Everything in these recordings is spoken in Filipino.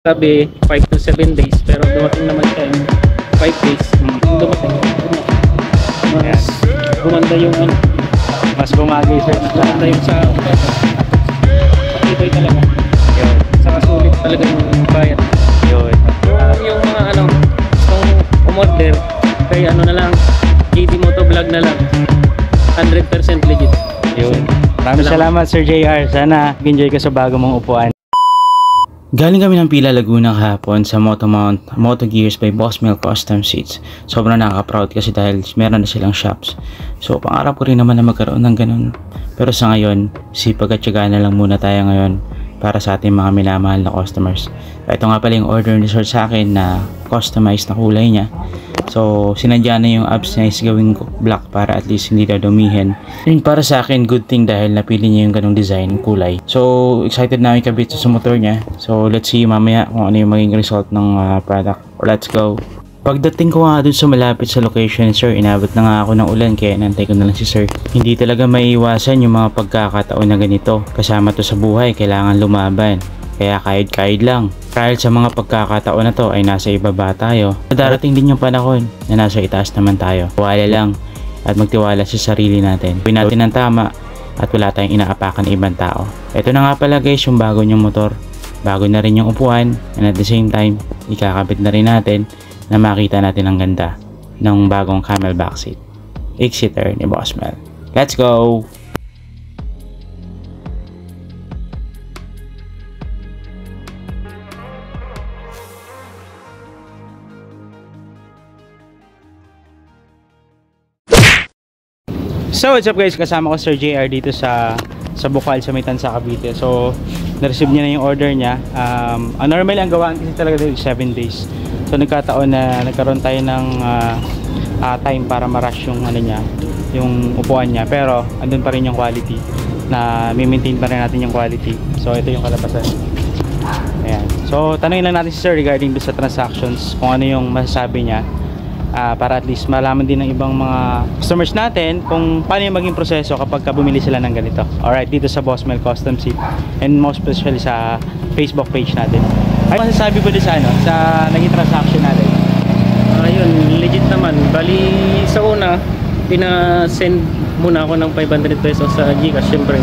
Sabi 5 to 7 days pero dumating naman siya in 5 days. Dumating. Mas gumanda yung ano. Mas bumagay sir. Gumanda yung sa matibay talaga. Yun. Saka sulit talaga yung bayad. Yun. Yung mga ano, kung umorder kay ano na lang, JD Motovlog na lang. 100% legit. Yun. Maraming salamat Sir JR. Sana enjoy ka sa bago mong upuan. Galing kami ng Pila, Laguna kahapon sa Motomount Moto Gears by Bossmel Custom Seats. Sobrang nakaka-proud kasi dahil meron na silang shops. So pangarap ko rin naman na magkaroon ng ganun. Pero sa ngayon, sipag at tiyaga na lang muna tayo ngayon para sa ating mga minamahal na customers. Ito nga pala yung order ni Sir sa akin na customized na kulay niya. So sinadya na yung abs niya is gawing black para at least hindi daw dumihin. Yun para sa akin good thing dahil napili niya yung ganung design, kulay. So excited na kami kabit sa motor niya. So let's see mamaya kung ano yung maging result ng product. Let's go! Pagdating ko nga dun sa malapit sa location sir, inabot na nga ako ng ulan kaya nantay ko na lang si sir. Hindi talaga maiiwasan yung mga pagkakataon na ganito. Kasama to sa buhay, kailangan lumaban. Kaya kahit lang. Dahil sa mga pagkakataon na to ay nasa ibaba tayo. Darating din yung panahon na nasa itaas naman tayo. Wala lang at magtiwala sa sarili natin. Gawin natin ang tama at wala tayong inaapakan ng ibang tao. Ito na nga pala guys yung bago niyong motor. Bago na rin yung upuan and at the same time ikakabit na rin natin na makita natin ang ganda ng bagong camelback seat. 8-seater ni Bossmel. Let's go! So what's up guys, kasama ko Sir JR dito sa Bukal sa may Tansa, Cavite. So na-receive niya na yung order niya. Normally ang gawaan kasi talaga dito 7 days. So nagkataon na nagkaroon tayo ng time para ma-rush yung ano niya, yung upuan niya. Pero andun pa rin yung quality, na mi-maintain pa rin natin yung quality. So ito yung kalabasan. Ayan. So tanungin lang natin si Sir regarding sa transactions, kung ano yung masasabi niya. Para at least malaman din ng ibang mga customers natin kung paano yung maging proseso kapag bumili sila ng ganito. Alright, dito sa Bossmel Custom Seat and most especially sa Facebook page natin. Ay, masasabi ko din sa ano, sa naging transaction natin? Ayun, legit naman. Bali sa una, pina-send muna ako ng 500 pesos sa GCash. Siyempre,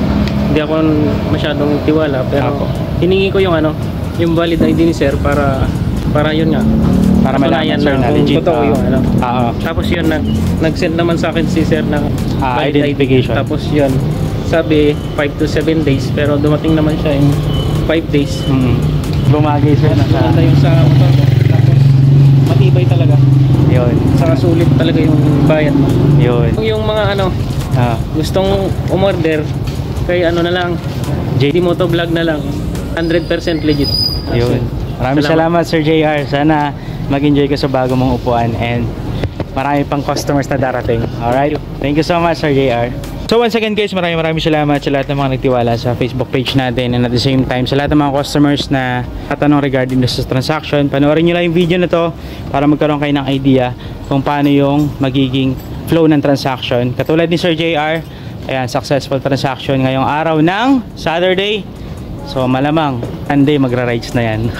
hindi ako masyadong tiwala pero hiningi ko yung ano, yung valid ID ni Sir para yun nga, para malaman sir na legit totoo yung ano. Tapos yun nag-send naman sa akin si Sir ng identification. Tapos yun sabi 5 to 7 days pero dumating naman siya in 5 days. Bumagay sir na sa yung sa motor ko. Tapos matibay talaga. Yun. Saka sulit talaga yung bayad mo. Yun. Yung mga ano gustong umorder kay ano na lang, JD Motovlog na lang, 100% legit. Yun. Maraming salamat Sir JR. Sana mag-enjoy ka sa bago mong upuan and marami pang customers na darating. Alright? Thank you so much Sir JR. So once again guys, maraming salamat sa lahat ng mga nagtiwala sa Facebook page natin and at the same time sa lahat ng mga customers na katanong regarding sa transaction. Panoorin nyo lang yung video na to para magkaroon kayo ng idea kung paano yung magiging flow ng transaction. Katulad ni Sir JR, ayan, successful transaction ngayong araw ng Saturday. So malamang Sunday magra-rides na yan.